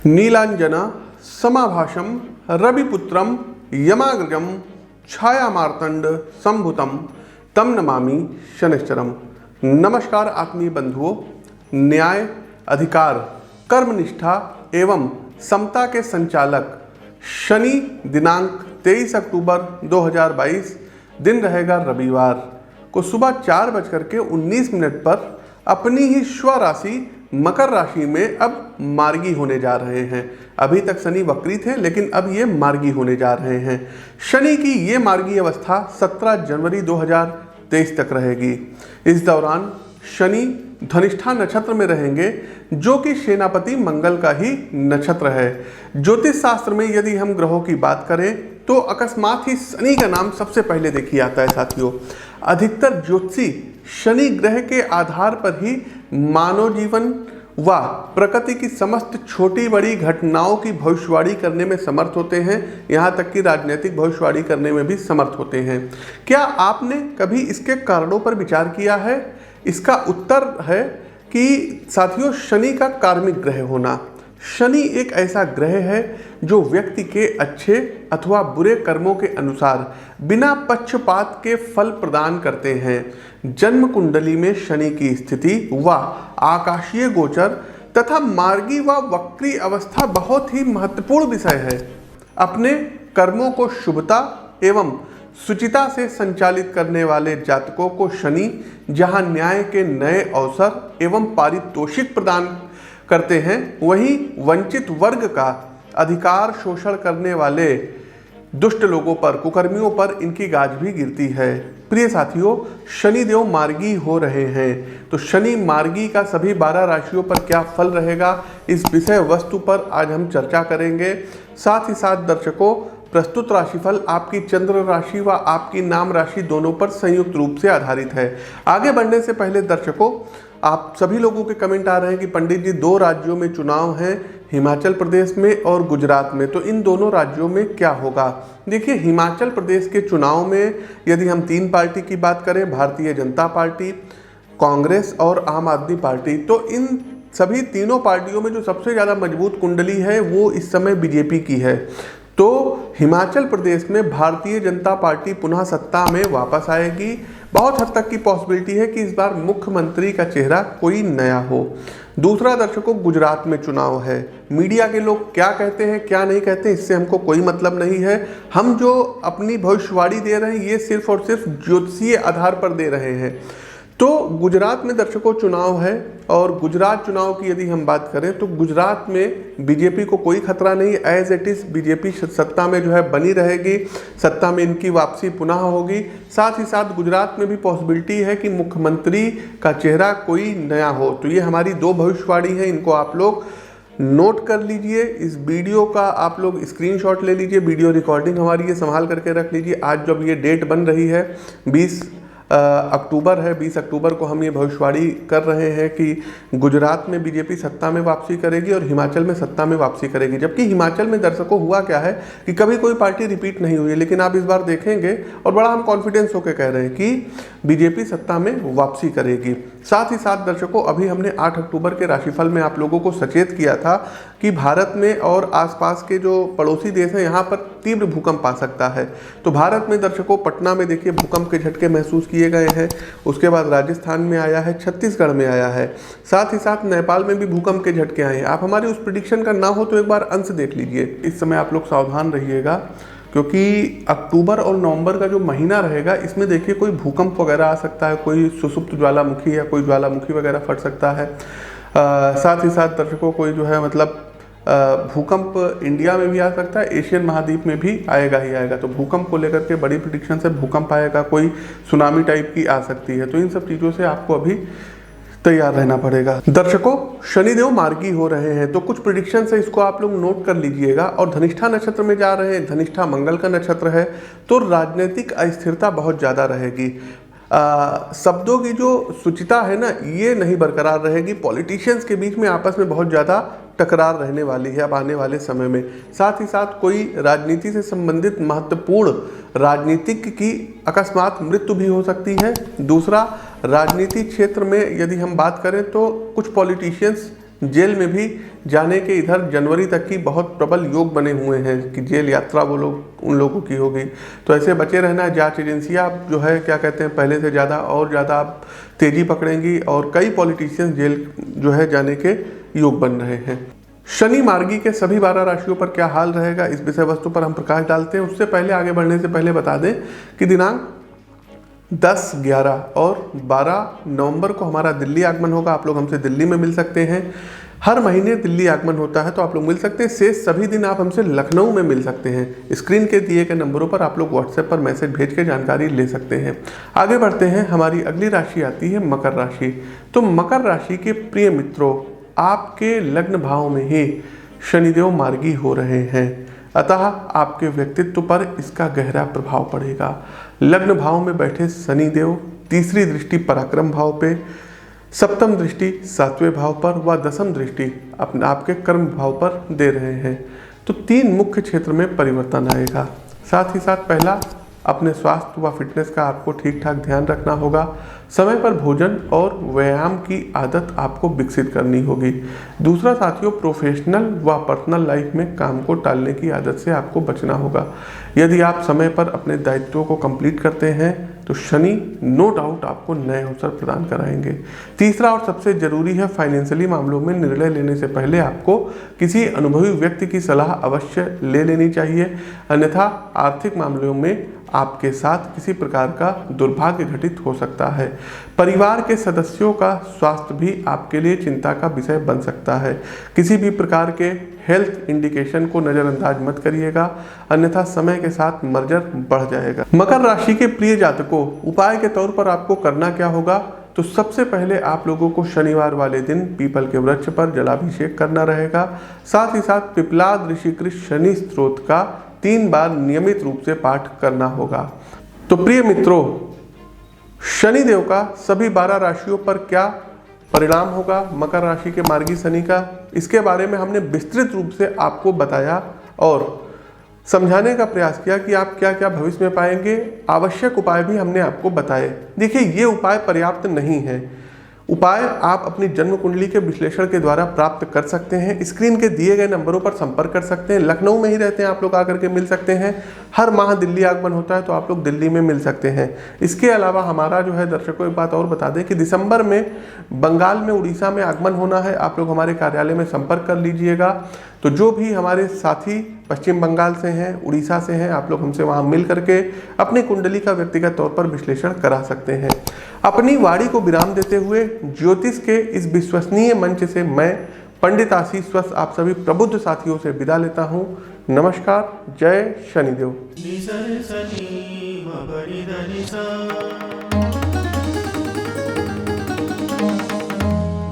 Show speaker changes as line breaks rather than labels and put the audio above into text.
नीलांजन समाभाषम रविपुत्रम यमाग्रजम छायामार्तंड संभुतम तम नमामि शनिश्चरम। नमस्कार आत्मीय बंधुओं, न्याय, अधिकार, कर्मनिष्ठा एवं समता के संचालक शनि दिनांक 23 अक्टूबर 2022 दिन रहेगा रविवार को सुबह 4:19 पर अपनी ही स्वराशि मकर राशि में अब मार्गी होने जा रहे हैं। अभी तक शनि वक्री थे, लेकिन अब ये मार्गी होने जा रहे हैं। शनि की ये मार्गी अवस्था 17 जनवरी 2023 तक रहेगी। इस दौरान शनि धनिष्ठा नक्षत्र में रहेंगे, जो कि सेनापति मंगल का ही नक्षत्र है। ज्योतिष शास्त्र में यदि हम ग्रहों की बात करें तो अकस्मात ही शनि का नाम सबसे पहले देखिए आता है। साथियों, अधिकतर ज्योतिषी शनि ग्रह के आधार पर ही मानव जीवन व प्रकृति की समस्त छोटी बड़ी घटनाओं की भविष्यवाणी करने में समर्थ होते हैं। यहाँ तक कि राजनीतिक भविष्यवाणी करने में भी समर्थ होते हैं। क्या आपने कभी इसके कारणों पर विचार किया है? इसका उत्तर है कि साथियों, शनि का कार्मिक ग्रह होना। शनि एक ऐसा ग्रह है जो व्यक्ति के अच्छे अथवा बुरे कर्मों के अनुसार बिना पक्षपात के फल प्रदान करते हैं। जन्म कुंडली में शनि की स्थिति व आकाशीय गोचर तथा मार्गी व वक्री अवस्था बहुत ही महत्वपूर्ण विषय है। अपने कर्मों को शुभता एवं सुचिता से संचालित करने वाले जातकों को शनि जहां न्याय के नए अवसर एवं पारितोषिक प्रदान करते हैं, वहीं वंचित वर्ग का अधिकार शोषण करने वाले दुष्ट लोगों पर, कुकर्मियों पर इनकी गाज भी गिरती है। प्रिय साथियों, शनिदेव मार्गी हो रहे हैं, तो शनि मार्गी का सभी 12 राशियों पर क्या फल रहेगा, इस विषय वस्तु पर आज हम चर्चा करेंगे। साथ ही साथ दर्शकों, प्रस्तुत राशिफल आपकी चंद्र राशि व आपकी नाम राशि दोनों पर संयुक्त रूप से आधारित है। आगे बढ़ने से पहले दर्शकों, आप सभी लोगों के कमेंट आ रहे हैं कि पंडित जी 2 राज्यों में चुनाव हैं, हिमाचल प्रदेश में और गुजरात में, तो इन दोनों राज्यों में क्या होगा? देखिए, हिमाचल प्रदेश के चुनाव में यदि हम 3 पार्टी की बात करें, भारतीय जनता पार्टी, कांग्रेस और आम आदमी पार्टी, तो इन सभी तीनों पार्टियों में जो सबसे ज़्यादा मजबूत कुंडली है वो इस समय बीजेपी की है। तो हिमाचल प्रदेश में भारतीय जनता पार्टी पुनः सत्ता में वापस आएगी। बहुत हद तक की पॉसिबिलिटी है कि इस बार मुख्यमंत्री का चेहरा कोई नया हो। दूसरा दर्शकों, गुजरात में चुनाव है। मीडिया के लोग क्या कहते हैं क्या नहीं कहते हैं, इससे हमको कोई मतलब नहीं है। हम जो अपनी भविष्यवाणी दे रहे हैं ये सिर्फ और सिर्फ ज्योतिषीय आधार पर दे रहे हैं। तो गुजरात में दर्शकों चुनाव है, और गुजरात चुनाव की यदि हम बात करें तो गुजरात में बीजेपी को कोई खतरा नहीं। एज इट इज़ बीजेपी सत्ता में जो है बनी रहेगी, सत्ता में इनकी वापसी पुनः होगी। साथ ही साथ गुजरात में भी पॉसिबिलिटी है कि मुख्यमंत्री का चेहरा कोई नया हो। तो ये हमारी 2 भविष्यवाणी है, इनको आप लोग नोट कर लीजिए। इस वीडियो का आप लोग स्क्रीनशॉट ले लीजिए, वीडियो रिकॉर्डिंग हमारी ये संभाल करके रख लीजिए। आज जब ये डेट बन रही है 20 अक्टूबर है, 20 अक्टूबर को हम ये भविष्यवाणी कर रहे हैं कि गुजरात में बीजेपी सत्ता में वापसी करेगी और हिमाचल में सत्ता में वापसी करेगी। जबकि हिमाचल में दर्शकों हुआ क्या है कि कभी कोई पार्टी रिपीट नहीं हुई है, लेकिन आप इस बार देखेंगे और बड़ा हम कॉन्फिडेंस होकर कह रहे हैं कि बीजेपी सत्ता में वापसी करेगी। साथ ही साथ दर्शकों, अभी हमने 8 अक्टूबर के राशिफल में आप लोगों को सचेत किया था कि भारत में और आसपास के जो पड़ोसी देश हैं यहाँ पर तीव्र भूकंप आ सकता है। तो भारत में दर्शकों, पटना में देखिए भूकंप के झटके महसूस किए गए हैं। उसके बाद राजस्थान में आया है, छत्तीसगढ़ में आया है, साथ ही साथ नेपाल में भी भूकंप के झटके आए हैं। आप हमारी उस प्रेडिक्शन का ना हो तो एक बार अंश देख लीजिए। इस समय आप लोग सावधान रहिएगा, क्योंकि अक्टूबर और नवंबर का जो महीना रहेगा इसमें देखिए कोई भूकंप वगैरह आ सकता है, कोई सुसुप्त ज्वालामुखी या कोई ज्वालामुखी वगैरह फट सकता है। साथ ही साथ दर्शकों, कोई जो है मतलब भूकंप इंडिया में भी आ सकता है, एशियन महाद्वीप में भी आएगा ही आएगा। तो भूकंप को लेकर के बड़ी प्रेडिक्शन से भूकंप आएगा, कोई सुनामी टाइप की आ सकती है। तो इन सब चीज़ों से आपको अभी तैयार रहना पड़ेगा। दर्शकों, शनिदेव मार्गी हो रहे हैं, तो कुछ प्रेडिक्शन है, इसको आप लोग नोट कर लीजिएगा। और धनिष्ठा नक्षत्र में जा रहे हैं, धनिष्ठा मंगल का नक्षत्र है, तो राजनीतिक अस्थिरता बहुत ज़्यादा रहेगी। शब्दों की जो सुचिता है ना, ये नहीं बरकरार रहेगी। पॉलिटिशियंस के बीच में आपस में बहुत ज़्यादा टकरार रहने वाली है अब आने वाले समय में। साथ ही साथ कोई राजनीति से संबंधित महत्वपूर्ण राजनीतिक की अकस्मात मृत्यु भी हो सकती है। दूसरा, राजनीति क्षेत्र में यदि हम बात करें तो कुछ पॉलिटिशियंस जेल में भी जाने के इधर जनवरी तक की बहुत प्रबल योग बने हुए हैं कि जेल यात्रा वो लोग उन लोगों की होगी। तो ऐसे बचे रहना। जांच एजेंसियां जो है क्या कहते हैं पहले से ज़्यादा और ज़्यादा आप तेज़ी पकड़ेंगी और कई पॉलिटिशियंस जेल जो है जाने के योग बन रहे हैं। शनि मार्गी के सभी 12 राशियों पर क्या हाल रहेगा, इस विषय वस्तु पर हम प्रकाश डालते हैं। उससे पहले आगे बढ़ने से पहले बता दें कि दिनांक 10, 11 और 12 नवंबर को हमारा दिल्ली आगमन होगा। आप लोग हमसे दिल्ली में मिल सकते हैं। हर महीने दिल्ली आगमन होता है तो आप लोग मिल सकते हैं। शेष सभी दिन आप हमसे लखनऊ में मिल सकते हैं। स्क्रीन के दिए गए नंबरों पर आप लोग व्हाट्सएप पर मैसेज भेज के जानकारी ले सकते हैं। आगे बढ़ते हैं। हमारी अगली राशि आती है मकर राशि। तो मकर राशि के प्रिय मित्रों, आपके लग्न भाव में ही शनिदेव मार्गी हो रहे हैं, अतः आपके व्यक्तित्व पर इसका गहरा प्रभाव पड़ेगा। लग्न भाव में बैठे शनिदेव तीसरी दृष्टि पराक्रम भाव पे, सप्तम दृष्टि 7वें भाव पर व दसम दृष्टि अपने आपके कर्म भाव पर दे रहे हैं। तो 3 मुख्य क्षेत्र में परिवर्तन आएगा। साथ ही साथ पहला, अपने स्वास्थ्य व फिटनेस का आपको ठीक ठाक ध्यान रखना होगा। समय पर भोजन और व्यायाम की आदत आपको विकसित करनी होगी। दूसरा साथियों, प्रोफेशनल व पर्सनल लाइफ में काम को टालने की आदत से आपको बचना होगा। यदि आप समय पर अपने दायित्वों को कंप्लीट करते हैं तो शनि नो डाउट आपको नए अवसर प्रदान कराएंगे। तीसरा और सबसे जरूरी है, फाइनेंशियली मामलों में निर्णय लेने से पहले आपको किसी अनुभवी व्यक्ति की सलाह अवश्य ले लेनी चाहिए, अन्यथा आर्थिक मामलों में आपके साथ किसी प्रकार का दुर्भाग्य घटित हो सकता है। परिवार के सदस्यों का स्वास्थ्य भी आपके लिए चिंता का विषय बन सकता है। किसी भी प्रकार के हेल्थ इंडिकेशन को नज़रअंदाज मत करिएगा, अन्यथा समय के साथ मर्जर बढ़ जाएगा। मकर राशि के प्रिय जातकों, उपाय के तौर पर आपको करना क्या होगा, तो सबसे पहले आप लोगों को शनिवार वाले दिन पीपल के वृक्ष पर जलाभिषेक करना रहेगा। साथ ही साथ पिपलाद ऋषिकृत शनि स्तोत्र का 3 बार नियमित रूप से पाठ करना होगा। तो प्रिय मित्रों, शनिदेव का सभी 12 राशियों पर क्या परिणाम होगा मकर राशि के मार्गी शनि का, इसके बारे में हमने विस्तृत रूप से आपको बताया और समझाने का प्रयास किया कि आप क्या क्या भविष्य में पाएंगे। आवश्यक उपाय भी हमने आपको बताए। देखिए, ये उपाय पर्याप्त नहीं है। उपाय आप अपनी जन्म कुंडली के विश्लेषण के द्वारा प्राप्त कर सकते हैं। स्क्रीन के दिए गए नंबरों पर संपर्क कर सकते हैं। लखनऊ में ही रहते हैं आप लोग, आकर के मिल सकते हैं। हर माह दिल्ली आगमन होता है तो आप लोग दिल्ली में मिल सकते हैं। इसके अलावा हमारा जो है दर्शकों एक बात और बता दें कि दिसंबर में बंगाल में, उड़ीसा में आगमन होना है। आप लोग हमारे कार्यालय में संपर्क कर लीजिएगा। तो जो भी हमारे साथी पश्चिम बंगाल से हैं, उड़ीसा से हैं, आप लोग हमसे वहाँ मिल करके अपनी कुंडली का व्यक्तिगत तौर पर विश्लेषण करा सकते हैं। अपनी वाणी को विराम देते हुए ज्योतिष के इस विश्वसनीय मंच से मैं पंडित आशीष स्वस्थ आप सभी प्रबुद्ध साथियों से विदा लेता हूँ। नमस्कार। जय शनिदेव।